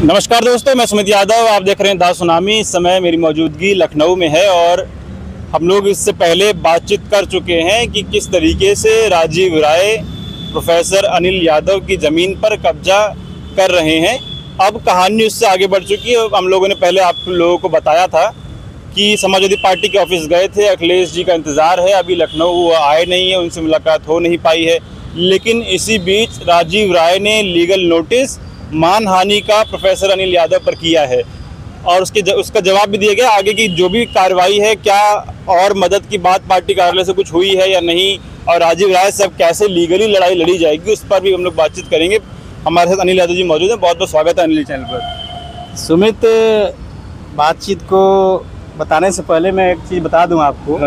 नमस्कार दोस्तों, मैं सुमित यादव, आप देख रहे हैं दा सुनामी। इस समय मेरी मौजूदगी लखनऊ में है और हम लोग इससे पहले बातचीत कर चुके हैं कि किस तरीके से राजीव राय प्रोफेसर अनिल यादव की ज़मीन पर कब्जा कर रहे हैं। अब कहानी उससे आगे बढ़ चुकी है। हम लोगों ने पहले आप लोगों को बताया था कि समाजवादी पार्टी के ऑफिस गए थे, अखिलेश जी का इंतज़ार है, अभी लखनऊ वो आए नहीं है, उनसे मुलाकात हो नहीं पाई है। लेकिन इसी बीच राजीव राय ने लीगल नोटिस मानहानि का प्रोफेसर अनिल यादव पर किया है और उसका जवाब भी दिया गया। आगे की जो भी कार्रवाई है, क्या और मदद की बात पार्टी कार्यालय से कुछ हुई है या नहीं, और राजीव राय से अब कैसे लीगली लड़ाई लड़ी जाएगी, उस पर भी हम लोग बातचीत करेंगे। हमारे साथ अनिल यादव जी मौजूद हैं। बहुत बहुत स्वागत है अनिल चैनल पर। सुमित, बातचीत को बताने से पहले मैं एक चीज़ बता दूं आपको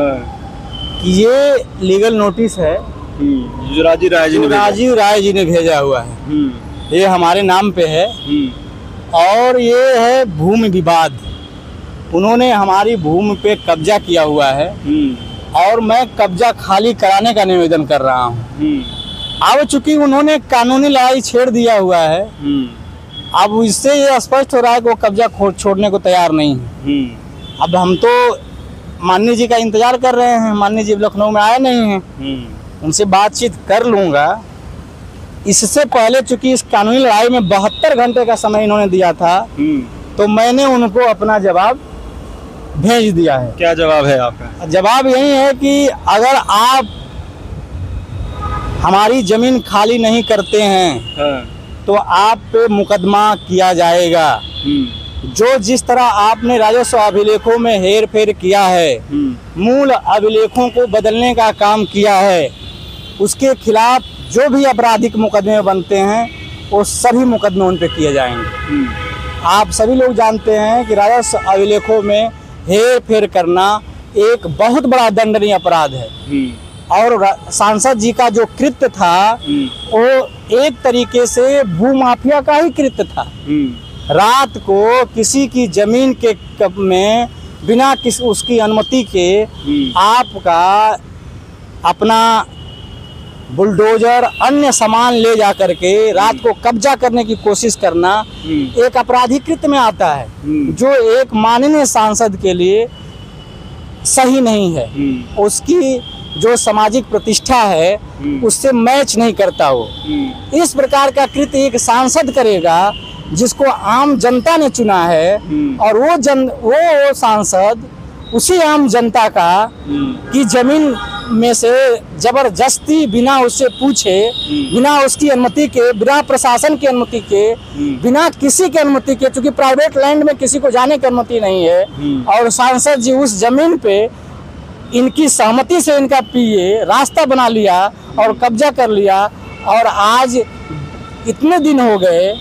कि ये लीगल नोटिस है जो राजीव राय जी ने भेजा हुआ है। ये हमारे नाम पे है और ये है भूमि विवाद। उन्होंने हमारी भूमि पे कब्जा किया हुआ है और मैं कब्जा खाली कराने का निवेदन कर रहा हूँ। अब चूंकि उन्होंने कानूनी लड़ाई छेड़ दिया हुआ है, अब इससे ये स्पष्ट हो रहा है कि वो कब्जा छोड़ने को तैयार नहीं है। अब हम तो माननीय जी का इंतजार कर रहे हैं। माननीय जी लखनऊ में आए नहीं हैं, उनसे बातचीत कर लूँगा। इससे पहले चूंकि इस कानूनी लड़ाई में 72 घंटे का समय इन्होंने दिया था, तो मैंने उनको अपना जवाब भेज दिया है। क्या जवाब है आपका? जवाब यही है कि अगर आप हमारी जमीन खाली नहीं करते हैं तो आप पे मुकदमा किया जाएगा। जो जिस तरह आपने राजस्व अभिलेखों में हेर फेर किया है, मूल अभिलेखों को बदलने का काम किया है, उसके खिलाफ जो भी आपराधिक मुकदमे बनते हैं वो सभी मुकदमे उन पे किए जाएंगे। आप सभी लोग जानते हैं कि राजस्व अभिलेखों में हेर फेर करना एक बहुत बड़ा दंडनीय अपराध है और सांसद जी का जो कृत्य था वो एक तरीके से भूमाफिया का ही कृत्य था। रात को किसी की जमीन के में बिना उसकी अनुमति के आपका अपना बुलडोजर अन्य सामान ले जा करके रात को कब्जा करने की कोशिश करना एक आपराधिक कृत्य में आता है, जो एक माननीय सांसद के लिए सही नहीं है। उसकी जो सामाजिक प्रतिष्ठा है उससे मैच नहीं करता। वो इस प्रकार का कृत्य एक सांसद करेगा जिसको आम जनता ने चुना है, और वो सांसद उसी आम जनता का की जमीन में से जबरदस्ती बिना उससे पूछे, बिना उसकी अनुमति के, बिना प्रशासन की अनुमति के, बिना किसी की अनुमति के, क्योंकि प्राइवेट लैंड में किसी को जाने की अनुमति नहीं है, और सांसद जी उस जमीन पे इनकी सहमति से इनका पीए रास्ता बना लिया और कब्जा कर लिया। और आज इतने दिन हो गए,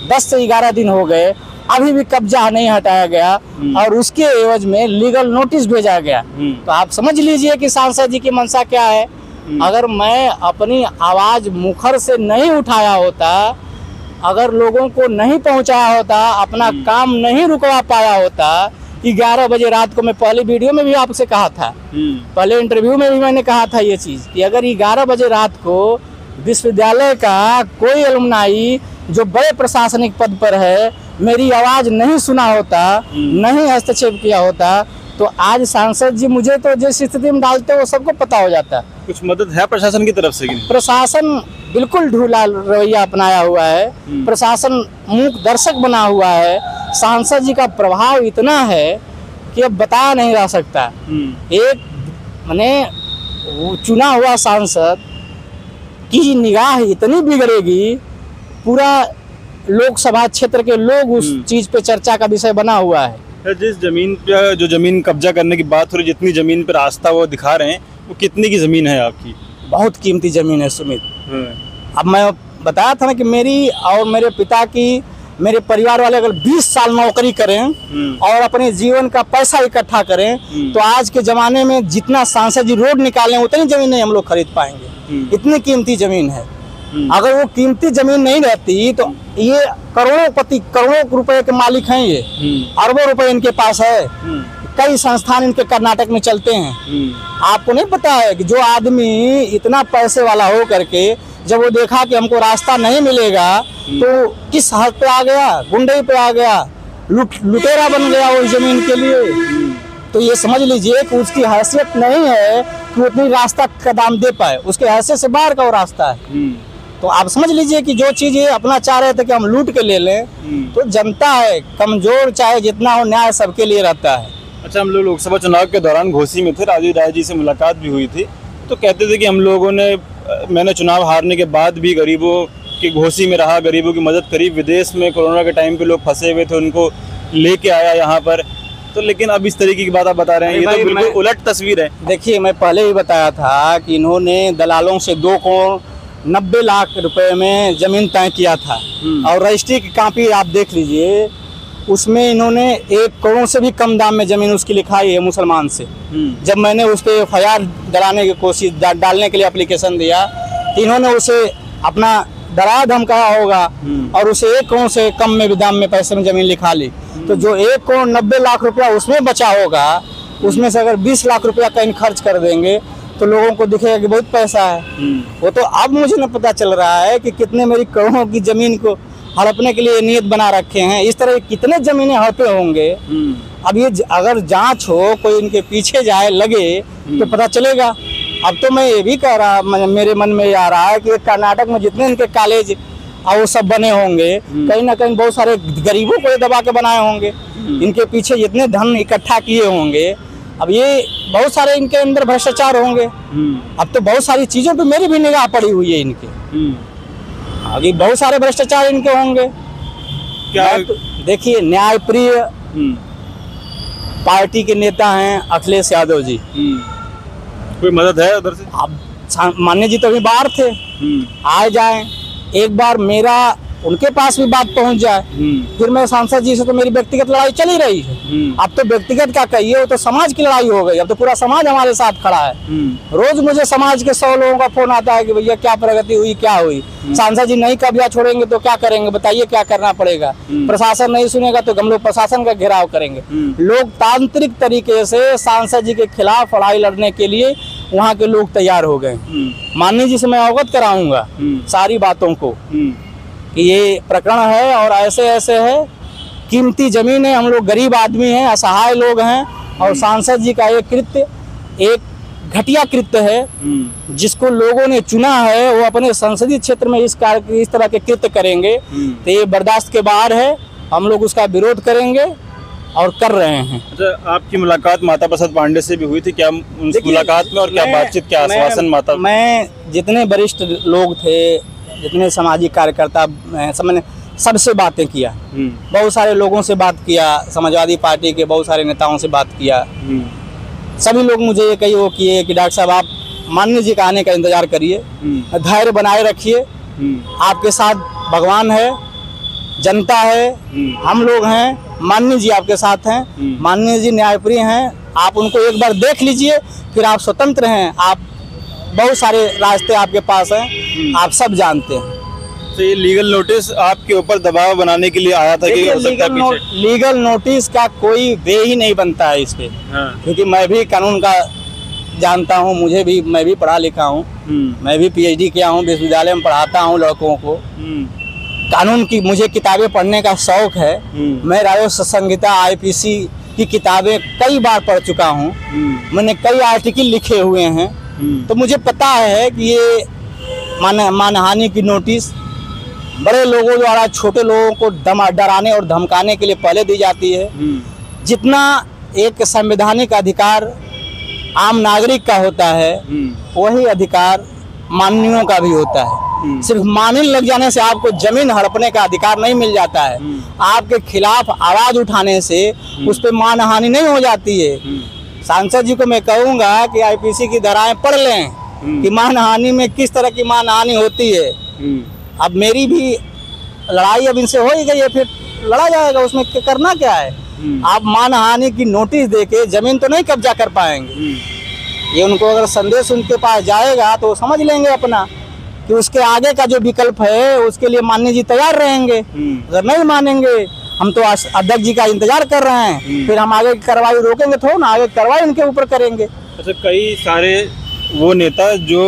10 से 11 दिन हो गए, अभी भी कब्जा नहीं हटाया गया और उसके एवज में लीगल नोटिस भेजा गया। तो आप समझ लीजिए कि सांसद जी की मंशा क्या है। अगर मैं अपनी आवाज मुखर से नहीं उठाया होता, अगर लोगों को नहीं पहुंचाया होता, अपना काम नहीं रुकवा पाया होता, 11 बजे रात को, मैं पहले वीडियो में भी आपसे कहा था, पहले इंटरव्यू में भी मैंने कहा था ये चीज कि अगर 11 बजे रात को विश्वविद्यालय का कोई अलुमनाई जो बड़े प्रशासनिक पद पर है मेरी आवाज नहीं सुना होता, नहीं हस्तक्षेप किया होता, तो आज सांसद जी मुझे तो जिस स्थिति में डालते हैं वो सबको पता हो जाता। कुछ मदद है प्रशासन की तरफ से? प्रशासन बिल्कुल ढूला रवैया अपनाया हुआ है, प्रशासन मूक दर्शक बना हुआ है। सांसद जी का प्रभाव इतना है कि अब बताया नहीं जा सकता। एक माने चुना हुआ सांसद की निगाह इतनी बिगड़ेगी, पूरा लोकसभा क्षेत्र के लोग उस चीज पे चर्चा का विषय बना हुआ है। जिस जमीन पे जो जमीन कब्जा करने की बात हो रही, जितनी जमीन पर आस्था वो दिखा रहे हैं, वो कितनी की जमीन है आपकी? बहुत कीमती जमीन है सुमित। अब मैं बताया था ना कि मेरी और मेरे पिता की, मेरे परिवार वाले अगर 20 साल नौकरी करें और अपने जीवन का पैसा इकट्ठा करें तो आज के जमाने में जितना सांसद जी रोड निकालें उतनी जमीन नहीं हम लोग खरीद पाएंगे। इतनी कीमती जमीन है। अगर वो कीमती जमीन नहीं रहती तो ये करोड़ों रुपए के मालिक हैं, ये अरबों रुपए इनके पास है। कई संस्थान इनके कर्नाटक में चलते हैं। आपको नहीं पता है कि जो आदमी इतना पैसे वाला हो करके जब वो देखा कि हमको रास्ता नहीं मिलेगा तो किस हद पे आ गया, गुंडे पे आ गया, लुटेरा बन गया उस जमीन के लिए। तो ये समझ लीजिए कि उसकी हैसियत नहीं है कि वो उतनी रास्ता का दाम दे पाए, उसके हैसियत से बाहर का वो रास्ता है। तो आप समझ लीजिए कि जो चीज़ ये अपना चाह रहे थे कि हम लूट के ले लें, तो जनता है कमजोर, चाहे जितना हो न्याय सबके लिए रहता है। अच्छा, हम लोग लोकसभा चुनाव के दौरान घोसी में थे, राजीव राय जी से मुलाकात भी हुई थी, तो कहते थे कि हम लोगों ने, मैंने चुनाव हारने के बाद भी गरीबों की घोसी में रहा, गरीबों की मदद करी, विदेश में कोरोना के टाइम पे लोग फंसे हुए थे उनको लेके आया यहाँ पर। तो लेकिन अब इस तरीके की बात आप बता रहे हैं, ये तो बिल्कुल उलट तस्वीर है। देखिए, मैं पहले ही बताया था कि इन्होंने दलालों से 2 करोड़ 90 लाख रुपए में ज़मीन तय किया था, और रजिस्ट्री की कॉपी आप देख लीजिए, उसमें इन्होंने 1 करोड़ से भी कम दाम में ज़मीन उसकी लिखाई है मुसलमान से। जब मैंने उस पर FIR डलाने की कोशिश, डालने के लिए एप्लीकेशन दिया, तो इन्होंने उसे अपना डरा धमकाया होगा और उसे 1 करोड़ से कम में भी दाम में पैसे में ज़मीन लिखा ली। तो जो 1 करोड़ 90 लाख रुपया उसमें बचा होगा, उसमें से अगर 20 लाख रुपया कहीं खर्च कर देंगे तो लोगों को दिखेगा कि बहुत पैसा है। वो तो अब मुझे न पता चल रहा है कि कितने मेरी करोड़ों की ज़मीन को हड़पने के लिए नियत बना रखे हैं। इस तरह कितने ज़मीनें हड़पे होंगे। अब ये अगर जांच हो, कोई इनके पीछे जाए, लगे, तो पता चलेगा। अब तो मैं ये भी कह रहा, मेरे मन में आ रहा है कि कर्नाटक में जितने इनके कॉलेज और वो सब बने होंगे, कहीं ना कहीं बहुत सारे गरीबों को दबा के बनाए होंगे, इनके पीछे जितने धन इकट्ठा किए होंगे, अब ये बहुत सारे इनके अंदर भ्रष्टाचार होंगे। अब तो बहुत सारी चीज़ों पे मेरी भी निगाह पड़ी हुई है इनके, आगे बहुत सारे भ्रष्टाचार इनके होंगे। क्या देखिए, न्यायप्रिय पार्टी के नेता हैं अखिलेश यादव जी। कोई मदद है उधर से? अब मान्य जी तो अभी बाहर थे, आ जाए, एक बार मेरा उनके पास भी बात पहुंच जाए। फिर मैं सांसद जी से तो मेरी व्यक्तिगत लड़ाई चली रही है। अब तो व्यक्तिगत क्या कहिए, वो तो समाज की लड़ाई हो गई। अब तो पूरा समाज हमारे साथ खड़ा है। रोज मुझे समाज के 100 लोगों का फोन आता है कि भैया क्या प्रगति हुई, क्या हुई। सांसद जी नहीं कब्जा छोड़ेंगे तो क्या करेंगे, बताइए क्या करना पड़ेगा। प्रशासन नहीं सुनेगा तो हम लोग प्रशासन का घेराव करेंगे। लोकतांत्रिक तरीके से सांसद जी के खिलाफ लड़ाई लड़ने के लिए वहाँ के लोग तैयार हो गए। माननीय जी से मैं अवगत कराऊंगा सारी बातों को कि ये प्रकरण है और ऐसे ऐसे है, कीमती जमीन है, हम लोग गरीब आदमी हैं, असहाय लोग हैं, और सांसद जी का एक कृत्य एक घटिया कृत्य है। जिसको लोगों ने चुना है वो अपने संसदीय क्षेत्र में इस तरह के कृत्य करेंगे तो ये बर्दाश्त के बाहर है। हम लोग उसका विरोध करेंगे और कर रहे हैं। अच्छा, आपकी मुलाकात माता प्रसाद पांडे से भी हुई थी क्या उस मुलाकात में, और क्या बातचीत, क्या आश्वासन माता? मैं जितने वरिष्ठ लोग थे, जितने सामाजिक कार्यकर्ता, सबसे बातें किया, बहुत सारे लोगों से बात किया, समाजवादी पार्टी के बहुत सारे नेताओं से बात किया। सभी लोग मुझे ये कही वो किए कि डॉक्टर साहब आप माननीय जी का आने का इंतजार करिए, धैर्य बनाए रखिए, आपके साथ भगवान है, जनता है, हम लोग हैं, माननीय जी आपके साथ हैं, माननीय जी न्यायप्रिय हैं, आप उनको एक बार देख लीजिए, फिर आप स्वतंत्र हैं, आप बहुत सारे रास्ते आपके पास हैं, आप सब जानते हैं। तो ये लीगल नोटिस आपके ऊपर दबाव बनाने के लिए आया था कि लीगल नोटिस का कोई वे ही नहीं बनता है इस पे। क्योंकि मैं भी कानून का जानता हूँ, मैं भी पढ़ा लिखा हूँ, मैं भी PhD किया हूँ, विश्वविद्यालय में पढ़ाता हूँ लड़कों को। कानून की मुझे किताबें पढ़ने का शौक है। मैं राजस्व संहिता IPC की किताबें कई बार पढ़ चुका हूँ, मैंने कई आर्टिकल लिखे हुए हैं। तो मुझे पता है कि ये मानहानि की नोटिस बड़े लोगों द्वारा छोटे लोगों को डराने और धमकाने के लिए पहले दी जाती है। जितना एक संवैधानिक अधिकार आम नागरिक का होता है, वही अधिकार माननीयों का भी होता है। सिर्फ मानने लग जाने से आपको जमीन हड़पने का अधिकार नहीं मिल जाता है। आपके खिलाफ आवाज उठाने से उस पर मानहानि नहीं हो जाती है। सांसद जी को मैं कहूँगा कि IPC की धाराएं पढ़ लें कि मानहानि में किस तरह की मानहानि होती है। अब मेरी भी लड़ाई अब इनसे हो ही गई है, फिर लड़ा जाएगा, उसमें करना क्या है। आप मानहानि की नोटिस देके जमीन तो नहीं कब्जा कर पाएंगे। ये उनको अगर संदेश उनके पास जाएगा तो समझ लेंगे अपना कि उसके आगे का जो विकल्प है उसके लिए माननीय जी तैयार रहेंगे। अगर नहीं मानेंगे, हम तो अध्यक्ष जी का इंतजार कर रहे हैं, फिर हम आगे की कार्रवाई रोकेंगे थोड़ा ना, आगे कार्रवाई उनके ऊपर करेंगे। अच्छा, कई सारे वो नेता जो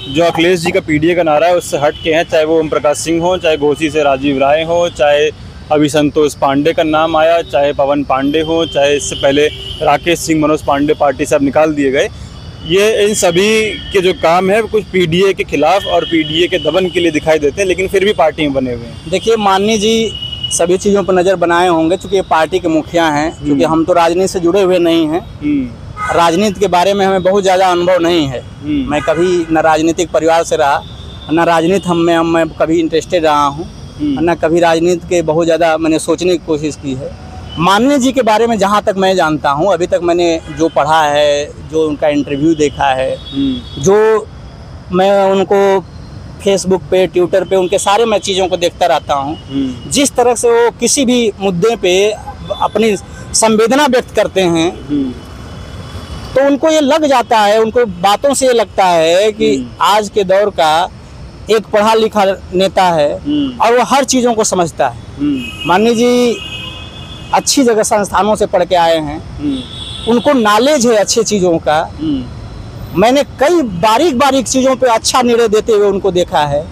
जो अखिलेश जी का पीडीए का नारा है उससे हट के हैं, चाहे वो ओम प्रकाश सिंह हो, चाहे घोसी से राजीव राय हो, चाहे अभी संतोष पांडे का नाम आया, चाहे पवन पांडे हो, चाहे इससे पहले राकेश सिंह, मनोज पांडे पार्टी से अब निकाल दिए गए। ये इन सभी के जो काम है कुछ पीडीए के खिलाफ और पीडीए के दमन के लिए दिखाई देते हैं, लेकिन फिर भी पार्टी में बने हुए हैं। देखिए माननीय जी सभी चीज़ों पर नज़र बनाए होंगे, चूँकि ये पार्टी के मुखिया हैं, क्योंकि हम तो राजनीति से जुड़े हुए नहीं हैं, राजनीति के बारे में हमें बहुत ज़्यादा अनुभव नहीं है। मैं कभी न राजनीतिक परिवार से रहा, न राजनीति मैं कभी इंटरेस्टेड रहा हूँ, न कभी राजनीति के बहुत ज़्यादा मैंने सोचने की कोशिश की है। माननीय जी के बारे में जहाँ तक मैं जानता हूँ, अभी तक मैंने जो पढ़ा है, जो उनका इंटरव्यू देखा है, जो मैं उनको फेसबुक पे, ट्विटर पे उनके सारे मैं चीज़ों को देखता रहता हूँ, जिस तरह से वो किसी भी मुद्दे पे अपनी संवेदना व्यक्त करते हैं, तो उनको ये लग जाता है, उनको बातों से ये लगता है कि आज के दौर का एक पढ़ा लिखा नेता है और वो हर चीज़ों को समझता है। माननीय जी अच्छी जगह संस्थानों से पढ़ के आए हैं, उनको नॉलेज है अच्छी चीज़ों का। मैंने कई बारीक बारीक चीज़ों पे अच्छा निर्णय देते हुए उनको देखा है।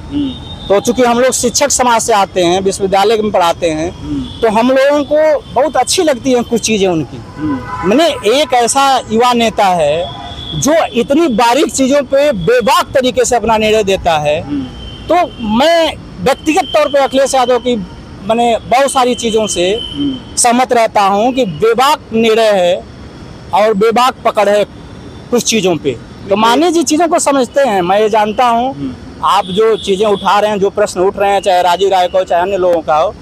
तो चूंकि हम लोग शिक्षक समाज से आते हैं, विश्वविद्यालय में पढ़ाते हैं, तो हम लोगों को बहुत अच्छी लगती हैं कुछ चीज़ें उनकी। मैंने एक ऐसा युवा नेता है जो इतनी बारीक चीज़ों पे बेबाक तरीके से अपना निर्णय देता है, तो मैं व्यक्तिगत तौर पे अखिलेश यादव की मैंने बहुत सारी चीज़ों से सहमत रहता हूँ कि बेबाक निर्णय है और बेबाक पकड़ है कुछ चीज़ों पे। तो माननीय जी चीज़ों को समझते हैं। मैं ये जानता हूँ आप जो चीज़ें उठा रहे हैं, जो प्रश्न उठ रहे हैं, चाहे राजीव राय का हो चाहे अन्य लोगों का हो,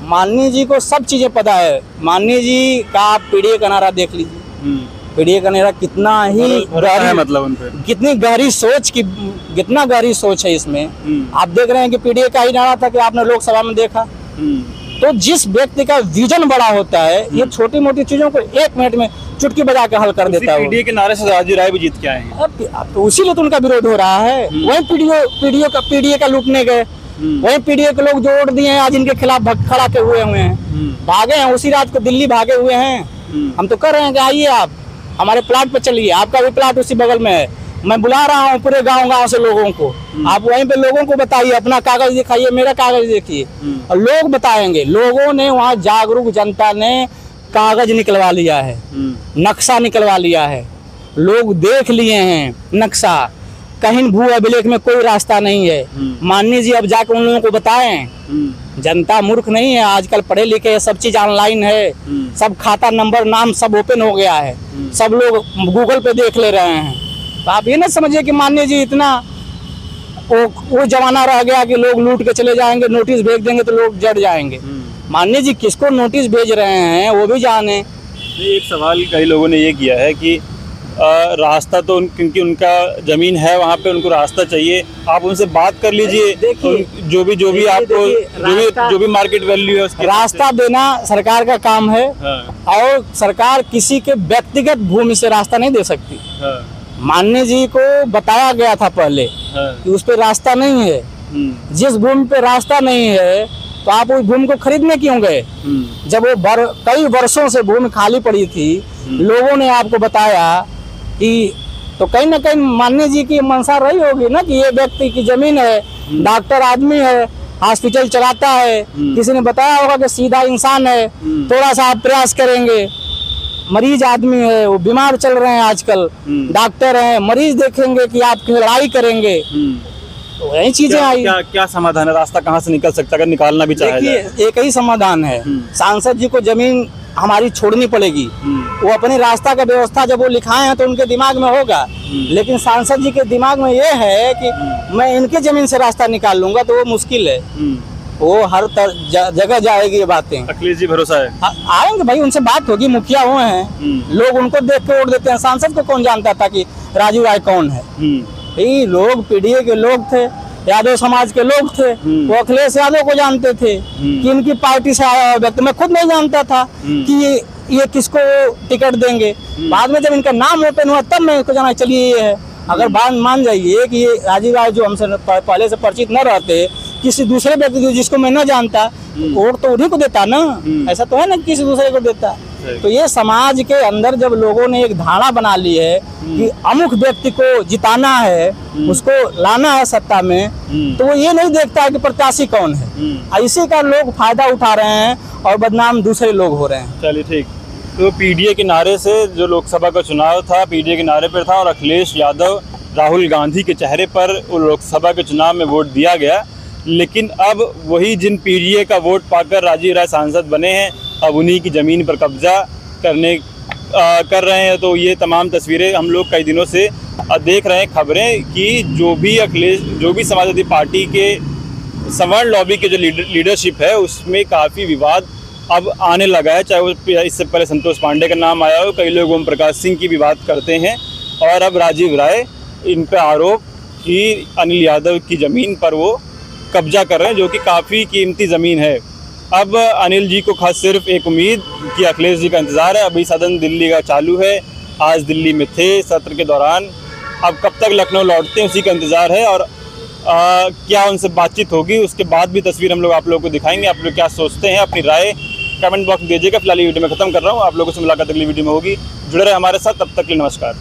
माननीय जी को सब चीज़ें पता है। माननीय जी का आप पीडीए का नारा देख लीजिए, पीडीए का नारा कितना ही गहरी, मतलब उन पे कितनी गहरी सोच की, कितना गहरी सोच है इसमें। आप देख रहे हैं कि पीडीए का ही नारा था कि आपने लोकसभा में देखा। तो जिस व्यक्ति का विजन बड़ा होता है, ये छोटी मोटी चीजों को 1 मिनट में चुटकी बजा के हल कर देता है। पीडीए के नारे से राजीव राय भी जीत के आए हैं। अब तो उसी लिए तो उनका विरोध हो रहा है। वही पीडीए का लूटने गए, वही पीडीए के लोग जो वोट दिए हैं आज इनके खिलाफ खड़ा के हुए हैं, भागे हैं, उसी रात को दिल्ली भागे हुए हैं। हम तो कर रहे हैं कि आइए आप हमारे प्लाट पर चलिए, आपका भी प्लाट उसी बगल में है। मैं बुला रहा हूँ पूरे गांव से लोगों को, आप वहीं पे लोगों को बताइए, अपना कागज दिखाइए, मेरा कागज देखिए, और लोग बताएंगे। लोगों ने वहाँ जागरूक जनता ने कागज निकलवा लिया है, नक्शा निकलवा लिया है, लोग देख लिए हैं नक्शा, कहीं भू अभिलेख में कोई रास्ता नहीं है। माननीय जी अब जाकर उन लोगों को बताएं। जनता मूर्ख नहीं है, आजकल पढ़े लिखे है, सब चीज ऑनलाइन है, सब खाता नंबर नाम सब ओपन हो गया है, सब लोग गूगल पे देख ले रहे हैं। तो आप ये ना समझिए कि माननीय जी इतना वो जमाना रह गया कि लोग लूट के चले जाएंगे, नोटिस भेज देंगे तो लोग जड़ जाएंगे। माननीय जी किसको नोटिस भेज रहे हैं वो भी जाने। एक सवाल कई लोगों ने ये किया है कि रास्ता तो क्योंकि उनका जमीन है वहाँ पे, उनको रास्ता चाहिए, आप उनसे बात कर लीजिए। जो भी आपको जो भी मार्केट वैल्यू है उसकी रास्ता देना सरकार का काम है। और सरकार किसी के व्यक्तिगत भूमि से रास्ता नहीं दे सकती। माननीय जी को बताया गया था पहले कि उस पे रास्ता नहीं है। जिस भूमि पे रास्ता नहीं है तो आप उस भूमि को खरीदने क्यों गए? जब वो कई वर्षों से भूमि खाली पड़ी थी, लोगों ने आपको बताया कि, तो कहीं ना कहीं माननीय जी की मंशा रही होगी ना कि ये व्यक्ति की जमीन है, डॉक्टर आदमी है, हॉस्पिटल चलाता है, किसी ने बताया होगा कि सीधा इंसान है, थोड़ा सा आप प्रयास करेंगे। मरीज आदमी है, वो बीमार चल रहे हैं आजकल, डॉक्टर हैं, मरीज देखेंगे कि आप लड़ाई करेंगे, तो यही चीजें आई। क्या समाधान है? रास्ता कहाँ से निकल सकता है अगर निकालना भी चाहे? देखिए एक ही समाधान है, सांसद जी को जमीन हमारी छोड़नी पड़ेगी। वो अपने रास्ता का व्यवस्था जब वो लिखाए हैं तो उनके दिमाग में होगा, लेकिन सांसद जी के दिमाग में ये है कि मैं इनके जमीन से रास्ता निकाल लूंगा, तो वो मुश्किल है। वो हर जगह जाएगी ये बातें। अखिलेश जी भरोसा है आएंगे भाई, उनसे बात होगी, मुखिया हुए हैं, लोग उनको देख के वोट देते हैं। सांसद को कौन जानता था कि राजीव राय कौन है? भाई लोग पीडीए के लोग थे, यादव समाज के लोग थे, वो अखिलेश यादव को जानते थे कि इनकी पार्टी से आया हुआ व्यक्ति। मैं खुद नहीं जानता था कि ये किसको टिकट देंगे। बाद में जब इनका नाम ओपन हुआ तब मैं इसको जाना, चलिए ये है। अगर बात मान जाइए कि ये राजीव राय जो हमसे पहले से परिचित न रहते, किसी दूसरे व्यक्ति जिसको मैं न जानता, वोट तो उन्हीं को देता ना। ऐसा तो है ना किसी दूसरे को देता। तो ये समाज के अंदर जब लोगों ने एक धारणा बना ली है कि अमुक व्यक्ति को जिताना है, उसको लाना है सत्ता में, तो वो ये नहीं देखता है कि प्रत्याशी कौन है। इसी का लोग फायदा उठा रहे हैं और बदनाम दूसरे लोग हो रहे हैं। चलिए ठीक। तो पीडीए के नारे से जो लोकसभा का चुनाव था, पीडीए के नारे पर था और अखिलेश यादव राहुल गांधी के चेहरे पर वो लोकसभा के चुनाव में वोट दिया गया। लेकिन अब वही जिन पीडीए का वोट पाकर राजीव राय सांसद बने हैं, अब उन्हीं की ज़मीन पर कब्जा कर रहे हैं। तो ये तमाम तस्वीरें हम लोग कई दिनों से देख रहे हैं, खबरें कि जो भी समाजवादी पार्टी के सवर्ण लॉबी के जो लीडरशिप है उसमें काफ़ी विवाद अब आने लगा है। चाहे वो इससे पहले संतोष पांडे का नाम आया हो, कई लोग ओम प्रकाश सिंह की भी बात करते हैं, और अब राजीव राय, इन पे आरोप कि अनिल यादव की ज़मीन पर वो कब्जा कर रहे हैं, जो कि काफ़ी कीमती ज़मीन है। अब अनिल जी को खास सिर्फ एक उम्मीद कि अखिलेश जी का इंतज़ार है। अभी सदन दिल्ली का चालू है, आज दिल्ली में थे सत्र के दौरान, अब कब तक लखनऊ लौटते हैं उसी का इंतज़ार है। और क्या उनसे बातचीत होगी, उसके बाद भी तस्वीर हम लोग आप लोगों को दिखाएंगे। आप लोग क्या सोचते हैं, अपनी राय कमेंट बॉक्स में दीजिएगा। फिलहाल ये वीडियो मैं खत्म कर रहा हूँ, आप लोगों से मुलाकात अगली वीडियो में होगी। जुड़े रहे हमारे साथ, तब तक के लिए नमस्कार।